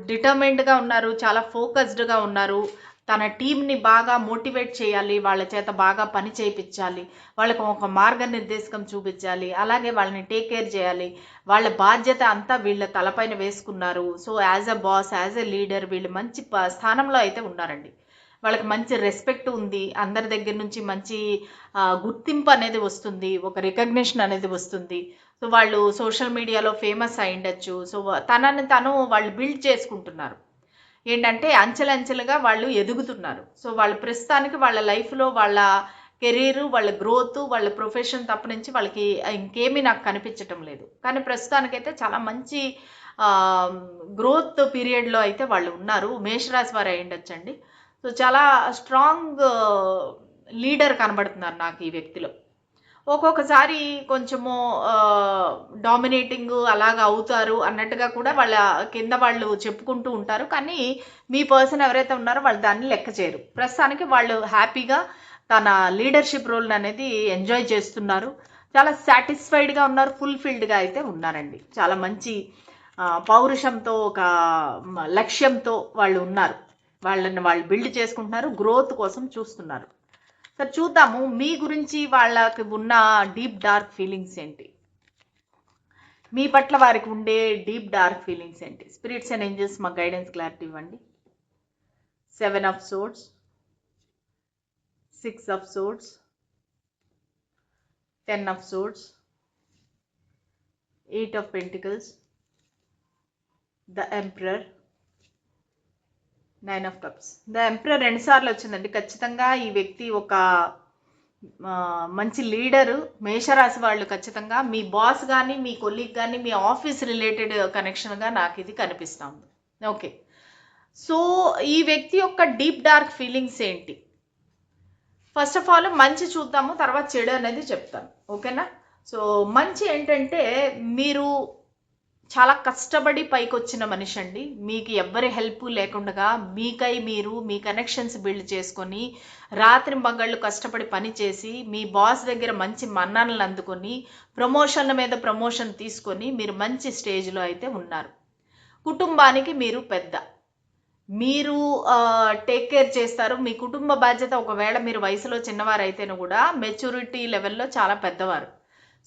డిటర్మైన్డ్గా ఉన్నారు, చాలా ఫోకస్డ్గా ఉన్నారు. తన టీంని బాగా మోటివేట్ చేయాలి, వాళ్ళ చేత బాగా పని చేయించాలి, వాళ్ళకు ఒక మార్గనిర్దేశకం చూపించాలి, అలాగే వాళ్ళని టేక్ కేర్ చేయాలి. వాళ్ళ బాధ్యత అంతా వీళ్ళ తలపైన వేసుకున్నారు. So as a boss, as a leader వీళ్ళు మంచి స్థానంలో అయితే ఉన్నారండి. వాళ్ళకి మంచి రెస్పెక్ట్ ఉంది, అందరి దగ్గర నుంచి మంచి గుర్తింపు అనేది వస్తుంది, ఒక రికగ్నిషన్ అనేది వస్తుంది. సో వాళ్ళు సోషల్ మీడియాలో ఫేమస్ అయి ఉండొచ్చు. సో తనని వాళ్ళు బిల్డ్ చేసుకుంటున్నారు. ఏంటంటే అంచెలంచెలుగా వాళ్ళు ఎదుగుతున్నారు. సో వాళ్ళు ప్రస్తుతానికి వాళ్ళ లైఫ్లో వాళ్ళ కెరీరు, వాళ్ళ గ్రోత్, వాళ్ళ ప్రొఫెషన్ తప్ప నుంచి వాళ్ళకి ఇంకేమీ నాకు కనిపించటం లేదు. కానీ ప్రస్తుతానికైతే చాలా మంచి గ్రోత్ పీరియడ్లో అయితే వాళ్ళు ఉన్నారు. మేషరాశి వారు అయి ఉండొచ్చండి. సో చాలా స్ట్రాంగ్ లీడర్ కనబడుతున్నారు నాకు ఈ వ్యక్తిలో. ఒక్కొక్కసారి కొంచెము డామినేటింగ్ అలాగా అవుతారు అన్నట్టుగా కూడా వాళ్ళ కింద వాళ్ళు చెప్పుకుంటూ ఉంటారు. కానీ మీ పర్సన్ ఎవరైతే ఉన్నారో వాళ్ళు దాన్ని లెక్క చేయరు. ప్రస్తుతానికి వాళ్ళు హ్యాపీగా తన లీడర్షిప్ రోల్ అనేది ఎంజాయ్ చేస్తున్నారు. చాలా సాటిస్ఫైడ్గా ఉన్నారు, ఫుల్ఫిల్డ్గా అయితే ఉన్నారండి. చాలా మంచి పౌరుషంతో, ఒక లక్ష్యంతో వాళ్ళు ఉన్నారు. వాళ్ళు బిల్డ్ చేసుకుంటున్నారు, గ్రోత్ కోసం చూస్తున్నారు. సరే చూద్దాము మీ గురించి వాళ్ళకి ఉన్న డీప్ డార్క్ ఫీలింగ్స్ ఏంటి, మీ పట్ల వారికి ఉండే డీప్ డార్క్ ఫీలింగ్స్ ఏంటి. స్పిరిట్స్ అండ్ ఏంజల్స్ మా గైడెన్స్, క్లారిటీ ఇవ్వండి. 7 of swords, 6 of swords, 10 of swords, 8 of pentacles, the emperor, 9 of cups. The emperor 2 సార్లు వచ్చిందండి. ఖచ్చితంగా ఈ వ్యక్తి ఒక మంచి లీడరు. మేషరాశి వాళ్ళు ఖచ్చితంగా మీ బాస్ కానీ, మీ కొలీగ్ కానీ, మీ ఆఫీస్ రిలేటెడ్ కనెక్షన్గా నాకు ఇది కనిపిస్తుంది. ఓకే. సో ఈ వ్యక్తి యొక్క డీప్ డార్క్ ఫీలింగ్స్ ఏంటి? ఫస్ట్ ఆఫ్ ఆల్ మంచి చూద్దాము, తర్వాత చెడు అనేది చెప్తాను. ఓకేనా? సో మంచి ఏంటంటే మీరు చాలా కష్టపడి పైకొచ్చిన మనిషి అండి. మీకు ఎవ్వరి హెల్ప్ లేకుండా మీకై మీరు మీ కనెక్షన్స్ బిల్డ్ చేసుకొని రాత్రింబగళ్ళు కష్టపడి పని చేసి మీ బాస్ దగ్గర మంచి మన్ననలు అందుకొని ప్రమోషన్ల మీద ప్రమోషన్ తీసుకొని మీరు మంచి స్టేజ్లో అయితే ఉన్నారు. కుటుంబానికి మీరు పెద్ద. మీరు టేక్ కేర్ చేస్తారు. మీ కుటుంబ బాధ్యత ఒకవేళ మీరు వయసులో చిన్నవారైతేను కూడా మెచ్యూరిటీ లెవెల్‌లో చాలా పెద్దవారు.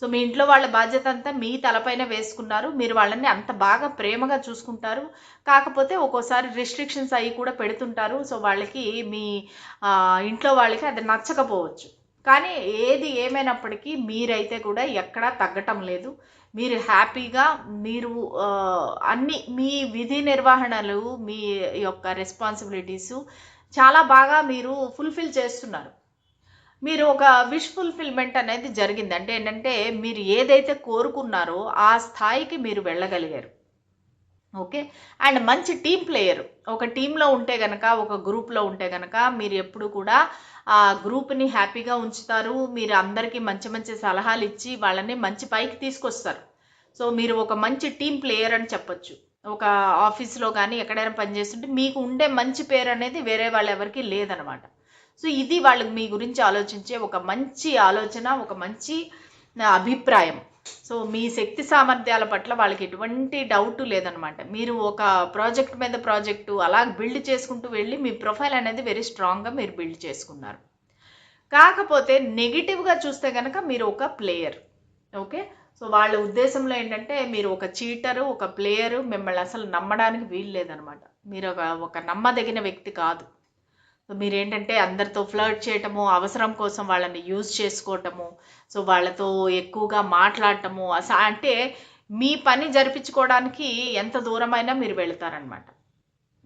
సో, మీ ఇంట్లో వాళ్ళ బాధ్యత అంతా మీ తలపైన వేసుకున్నారు. మీరు వాళ్ళని అంత బాగా ప్రేమగా చూసుకుంటారు. కాకపోతే ఒక్కోసారి రిస్ట్రిక్షన్స్ అయి కూడా పెడుతుంటారు. సో, వాళ్ళకి మీ ఇంట్లో వాళ్ళకి అది నచ్చకపోవచ్చు. కానీ ఏది ఏమైనప్పటికీ మీరైతే కూడా ఎక్కడా తగ్గటం లేదు. మీరు హ్యాపీగా మీరు అన్ని మీ విధి నిర్వహణలు మీ యొక్క రెస్పాన్సిబిలిటీసు చాలా బాగా మీరు ఫుల్ఫిల్ చేస్తున్నారు. మీరు ఒక విష్ ఫుల్ఫిల్మెంట్ అనేది జరిగింది. అంటే ఏంటంటే మీరు ఏదైతే కోరుకున్నారో ఆ స్థాయికి మీరు వెళ్ళగలిగారు. ఓకే. అండ్ మంచి టీమ్ ప్లేయర్. ఒక టీంలో ఉంటే గనక, ఒక గ్రూప్‌లో ఉంటే గనక మీరు ఎప్పుడు కూడా ఆ గ్రూప్‌ని హ్యాపీగా ఉంచుతారు. మీరు అందరికీ మంచి మంచి సలహాలు ఇచ్చి వాళ్ళని మంచి పైకి తీసుకొస్తారు. సో, మీరు ఒక మంచి టీమ్ ప్లేయర్ అని చెప్పొచ్చు. ఒక ఆఫీస్‌లో గానీ ఎక్కడైనా పనిచేస్తుంటే మీకు ఉండే మంచి పేరు అనేది వేరే వాళ్ళెవరికీ లేదనమాట. సో, ఇది వాళ్ళు మీ గురించి ఆలోచించే ఒక మంచి ఆలోచన, ఒక మంచి అభిప్రాయం. సో, మీ శక్తి సామర్థ్యాల పట్ల వాళ్ళకి ఎటువంటి డౌట్ లేదనమాట. మీరు ఒక ప్రాజెక్ట్ మీద ప్రాజెక్టు అలా బిల్డ్ చేసుకుంటూ వెళ్ళి మీ ప్రొఫైల్ అనేది వెరీ స్ట్రాంగ్‌గా మీరు బిల్డ్ చేసుకున్నారు. కాకపోతే నెగెటివ్‌గా చూస్తే గనక మీరు ఒక ప్లేయర్. ఓకే. సో, వాళ్ళ ఉద్దేశంలో ఏంటంటే మీరు ఒక చీటరు, ఒక ప్లేయరు, మిమ్మల్ని అసలు నమ్మడానికి వీలు లేదనమాట. మీరు ఒక నమ్మదగిన వ్యక్తి కాదు. సో, మీరేంటంటే అందరితో ఫ్లర్ట్ చేయటము, అవసరం కోసం వాళ్ళని యూజ్ చేసుకోవటము, సో, వాళ్ళతో ఎక్కువగా మాట్లాడటము, అంటే మీ పని జరిపించుకోవడానికి ఎంత దూరమైనా మీరు వెళ్తారనమాట.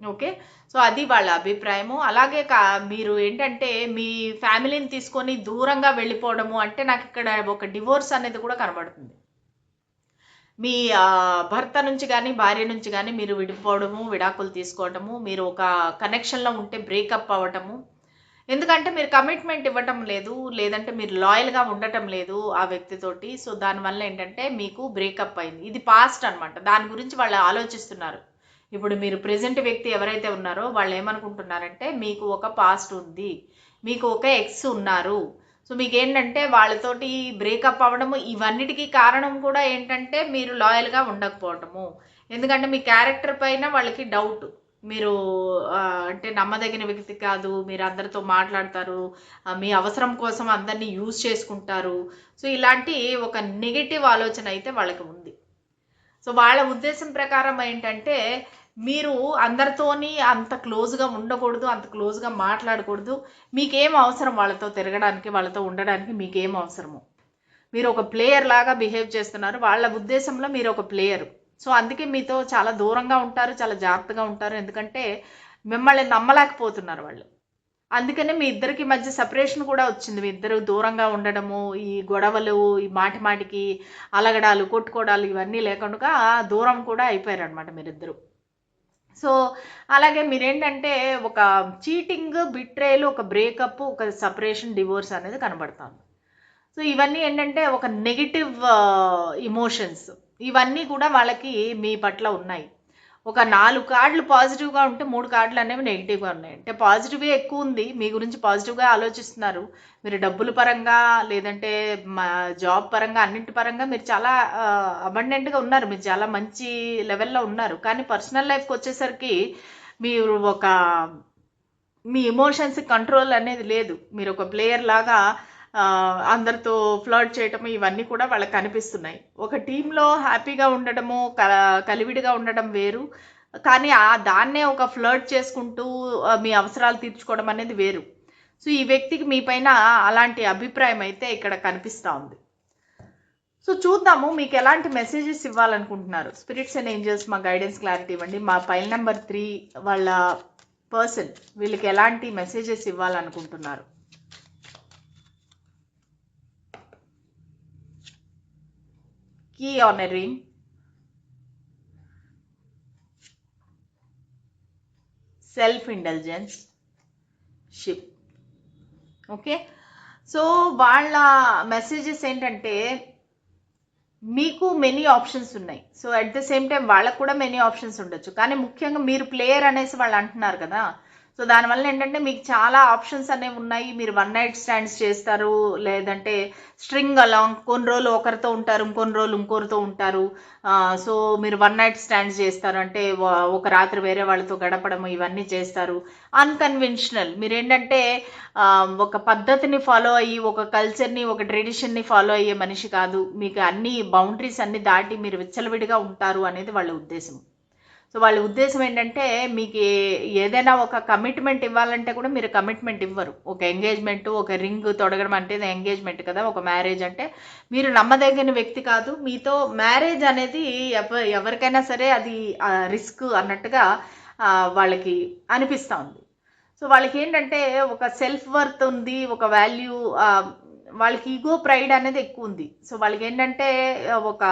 ఓకే. సో, అది వాళ్ళ అభిప్రాయము. అలాగే మీరు ఏంటంటే మీ ఫ్యామిలీని తీసుకొని దూరంగా వెళ్ళిపోవడము అంటే నాకిక్కడ ఒక డివోర్స్ అనేది కూడా కనబడుతుంది. మీ భర్త నుంచి గానీ, భార్య నుంచి గానీ మీరు విడిపోవడము, విడాకులు తీసుకోవటము, మీరు ఒక కనెక్షన్‌లో ఉంటే బ్రేకప్ అవ్వటము. ఎందుకంటే మీరు కమిట్మెంట్ ఇవ్వటం లేదు. లేదంటే మీరు లాయల్‌గా ఉండటం లేదు ఆ వ్యక్తితోటి. సో, దానివల్ల ఏంటంటే మీకు బ్రేకప్ అయింది. ఇది పాస్ట్ అనమాట. దాని గురించి వాళ్ళు ఆలోచిస్తున్నారు. ఇప్పుడు మీరు ప్రెజెంట్ వ్యక్తి ఎవరైతే ఉన్నారో వాళ్ళు ఏమనుకుంటున్నారంటే మీకు ఒక పాస్ట్ ఉంది. మీకు ఒక ఎక్స్ ఉన్నారు. సో, మీకేంటంటే వాళ్ళతోటి బ్రేకప్ అవ్వడము ఇవన్నిటికి కారణం కూడా ఏంటంటే మీరు లాయల్‌గా ఉండకపోవటము. ఎందుకంటే మీ క్యారెక్టర్ పైన వాళ్ళకి డౌట్. మీరు అంటే నమ్మదగిన వ్యక్తి కాదు. మీరు అందరితో మాట్లాడతారు. మీ అవసరం కోసం అందరిని యూజ్ చేసుకుంటారు. సో, ఇలాంటి ఒక నెగెటివ్ ఆలోచన అయితే వాళ్ళకి ఉంది. సో, వాళ్ళ ఉద్దేశం ప్రకారం ఏంటంటే మీరు అందరితోని అంత క్లోజ్‌గా ఉండకూడదు. అంత క్లోజ్‌గా మాట్లాడకూడదు. మీకేం అవసరం వాళ్ళతో తిరగడానికి, వాళ్ళతో ఉండడానికి మీకేం అవసరము? మీరు ఒక ప్లేయర్ లాగా బిహేవ్ చేస్తున్నారు. వాళ్ళ ఉద్దేశంలో మీరు ఒక ప్లేయరు. సో, అందుకే మీతో చాలా దూరంగా ఉంటారు. చాలా జాగ్రత్తగా ఉంటారు. ఎందుకంటే మిమ్మల్ని నమ్మలేకపోతున్నారు వాళ్ళు. అందుకనే మీ ఇద్దరికి మధ్య సెపరేషన్ కూడా వచ్చింది. మీ ఇద్దరు దూరంగా ఉండడము, ఈ గొడవలు, ఈ మాటి మాటికి అలగడాలు, కొట్టుకోవడాలు ఇవన్నీ లేకుండా దూరం కూడా అయిపోయారనమాట మీరిద్దరు. సో, అలాగే మీరేంటంటే ఒక చీటింగ్, బిట్రేయల్, ఒక బ్రేకప్, ఒక సెపరేషన్, డివోర్స్ అనేది కనబడతాంది. సో, ఇవన్నీ ఏంటంటే ఒక నెగెటివ్ ఎమోషన్స్. ఇవన్నీ కూడా వాళ్ళకి మీ పట్ల ఉన్నాయి. ఒక 4 కార్డులు పాజిటివ్‌గా ఉంటే 3 కార్డులు అనేవి నెగెటివ్‌గా ఉన్నాయి. అంటే పాజిటివే ఎక్కువుంది. మీ గురించి పాజిటివ్‌గా ఆలోచిస్తున్నారు. మీరు డబ్బుల పరంగా లేదంటే జాబ్ పరంగా అన్నింటి పరంగా మీరు చాలా అబండెంట్‌గా ఉన్నారు. మీరు చాలా మంచి లెవెల్‌లో ఉన్నారు. కానీ పర్సనల్ లైఫ్‌కొచ్చేసరికి మీరు మీ ఎమోషన్స్ కంట్రోల్ అనేది లేదు. మీరు ఒక ప్లేయర్ లాగా అందరితో ఫ్లర్ట్ చేయటము ఇవన్నీ కూడా వాళ్ళకి కనిపిస్తున్నాయి. ఒక టీమ్‌లో హ్యాపీగా ఉండడము, కలివిడిగా ఉండడం వేరు. కానీ దాన్నే ఒక ఫ్లర్ట్ చేసుకుంటూ మీ అవసరాలు తీర్చుకోవడం అనేది వేరు. సో, ఈ వ్యక్తికి మీ పైన అలాంటి అభిప్రాయం అయితే ఇక్కడ కనిపిస్తా ఉంది. సో, చూద్దాము మీకు ఎలాంటి మెసేజెస్ ఇవ్వాలనుకుంటున్నారు. స్పిరిట్స్ అండ్ ఏంజెల్స్ మా గైడెన్స్ క్లారిటీ ఇవ్వండి. మా పైల్ నెంబర్ 3 వాళ్ళ పర్సన్ వీళ్ళకి ఎలాంటి మెసేజెస్ ఇవ్వాలనుకుంటున్నారు. Key honoring, self-indulgence, ship. Okay. So, వాళ్ళ మెసేజెస్ ఏంటంటే మీకు మెనీ ఆప్షన్స్ ఉన్నాయి. So at the same time వాళ్ళకు కూడా మెనీ ఆప్షన్స్ ఉండొచ్చు. కానీ ముఖ్యంగా మీరు ప్లేయర్ అనేసి వాళ్ళు అంటున్నారు కదా! సో దానివల్ల ఏంటంటే మీకు చాలా ఆప్షన్స్ అనేవి ఉన్నాయి. మీరు వన్ నైట్ స్టాండ్స్ చేస్తారు, లేదంటే స్ట్రింగ్ అలాంగ్ కొన్ని రోజులు ఒకరితో ఉంటారు, ఇంకొన్ని రోజులు ఇంకొకరితో ఉంటారు. సో మీరు వన్ నైట్ స్టాండ్స్ చేస్తారు అంటే ఒక రాత్రి వేరే వాళ్ళతో గడపడం ఇవన్నీ చేస్తారు. అన్కన్వెన్షనల్ మీరేంటంటే ఒక పద్ధతిని ఫాలో అయ్యి, ఒక కల్చర్‌ని, ఒక ట్రెడిషన్‌ని ఫాలో అయ్యే మనిషి కాదు. మీకు అన్ని బౌండరీస్ అన్ని దాటి మీరు విచ్చలవిడిగా ఉంటారు అనేది వాళ్ళ ఉద్దేశం. సో వాళ్ళ ఉద్దేశం ఏంటంటే మీకు ఏదైనా ఒక కమిట్మెంట్ ఇవ్వాలంటే కూడా మీరు కమిట్మెంట్ ఇవ్వరు. ఒక ఎంగేజ్మెంట్, ఒక రింగ్ తొడగడం అంటే ఎంగేజ్మెంట్ కదా! ఒక మ్యారేజ్ అంటే మీరు నమ్మదగిన వ్యక్తి కాదు. మీతో మ్యారేజ్ అనేది ఎవరికైనా సరే అది రిస్క్ అన్నట్టుగా వాళ్ళకి అనిపిస్తా ఉంది. సో వాళ్ళకేంటంటే ఒక సెల్ఫ్ వర్త్ ఉంది, ఒక వాల్యూ, వాళ్ళకి ఈగో ప్రైడ్ అనేది ఎక్కువ ఉంది. సో వాళ్ళకేంటంటే ఒక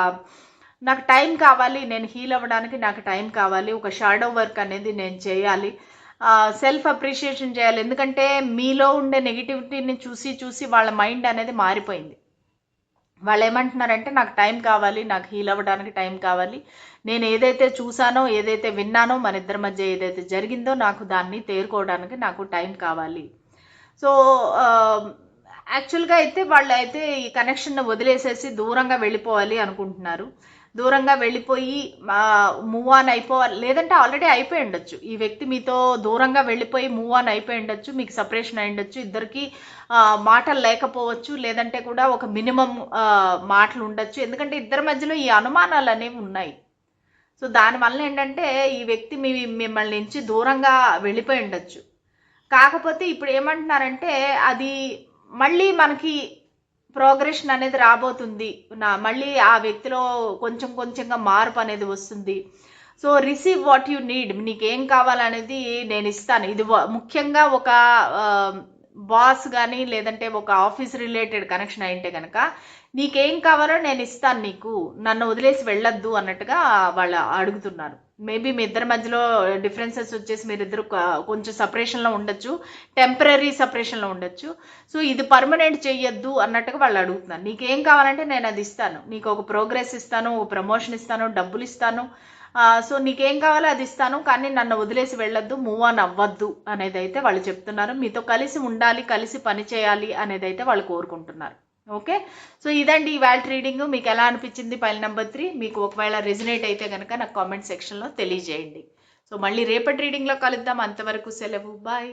నాకు టైం కావాలి, నేను హీల్ అవ్వడానికి నాకు టైం కావాలి, ఒక షాడో వర్క్ అనేది నేను చేయాలి, సెల్ఫ్ అప్రిషియేషన్ చేయాలి. ఎందుకంటే మీలో ఉండే నెగిటివిటీని చూసి చూసి వాళ్ళ మైండ్ అనేది మారిపోయింది. వాళ్ళు ఏమంటున్నారంటే నాకు టైం కావాలి, నాకు హీల్ అవ్వడానికి టైం కావాలి, నేను ఏదైతే చూసానో, ఏదైతే విన్నానో, మన ఇద్దరి మధ్య ఏదైతే జరిగిందో నాకు దాన్ని తేరుకోవడానికి నాకు టైం కావాలి. సో యాక్చువల్గా అయితే వాళ్ళు అయితే ఈ కనెక్షన్ వదిలేసేసి దూరంగా వెళ్ళిపోవాలి అనుకుంటున్నారు. దూరంగా వెళ్ళిపోయి మూవ్ ఆన్ అయిపోవాలి, లేదంటే ఆల్రెడీ అయిపోయి ఉండొచ్చు. ఈ వ్యక్తి మీతో దూరంగా వెళ్ళిపోయి మూవ్ ఆన్ అయిపోయి ఉండొచ్చు, మీకు సపరేషన్ అయి ఉండొచ్చు, ఇద్దరికి మాటలు లేకపోవచ్చు, లేదంటే కూడా ఒక మినిమం మాటలు ఉండొచ్చు. ఎందుకంటే ఇద్దరి మధ్యలో ఈ అనుమానాలు అనేవి ఉన్నాయి. సో దానివల్ల ఏంటంటే ఈ వ్యక్తి మిమ్మల్ని నుంచి దూరంగా వెళ్ళిపోయి ఉండొచ్చు. కాకపోతే ఇప్పుడు ఏమంటున్నారంటే అది మళ్ళీ మనకి ప్రోగ్రెషన్ అనేది రాబోతుంది, మళ్ళీ ఆ వ్యక్తిలో కొంచెం కొంచెంగా మార్పు అనేది వస్తుంది. So receive what you need, నీకేం కావాలనేది నేను ఇస్తాను. ఇది ముఖ్యంగా ఒక బాస్ కానీ లేదంటే ఒక ఆఫీస్ రిలేటెడ్ కనెక్షన్ అయింటే కనుక నీకేం కావాలో నేను ఇస్తాను, నీకు నన్ను వదిలేసి వెళ్ళొద్దు అన్నట్టుగా వాళ్ళు అడుగుతున్నారు. మేబీ మీ ఇద్దరి మధ్యలో డిఫరెన్సెస్ వచ్చేసి మీరిద్దరు కొంచెం సపరేషన్లో ఉండొచ్చు, టెంపరీ సపరేషన్లో ఉండొచ్చు. సో ఇది పర్మనెంట్ చెయ్యొద్దు అన్నట్టుగా వాళ్ళు అడుగుతున్నారు. నీకేం కావాలంటే నేను అది ఇస్తాను, నీకు ఒక ప్రోగ్రెస్ ఇస్తాను, ఒక ప్రమోషన్ ఇస్తాను, డబ్బులు ఇస్తాను, సో నీకేం కావాలో అది ఇస్తాను, కానీ నన్ను వదిలేసి వెళ్ళొద్దు, మూవ్ ఆన్ అవ్వద్దు అనేది అయితే వాళ్ళు చెప్తున్నారు. మీతో కలిసి ఉండాలి, కలిసి పని చేయాలి అనేది అయితే వాళ్ళు కోరుకుంటున్నారు. ఓకే, సో ఇదండి ఇవాళ రీడింగ్. మీకు ఎలా అనిపించింది ఫైల్ నెంబర్ 3? మీకు ఒకవేళ రెజినేట్ అయితే కనుక నాకు కామెంట్ సెక్షన్లో తెలియజేయండి. సో మళ్ళీ రేపటి రీడింగ్లో కలుద్దాం. అంతవరకు సెలవు, బాయ్.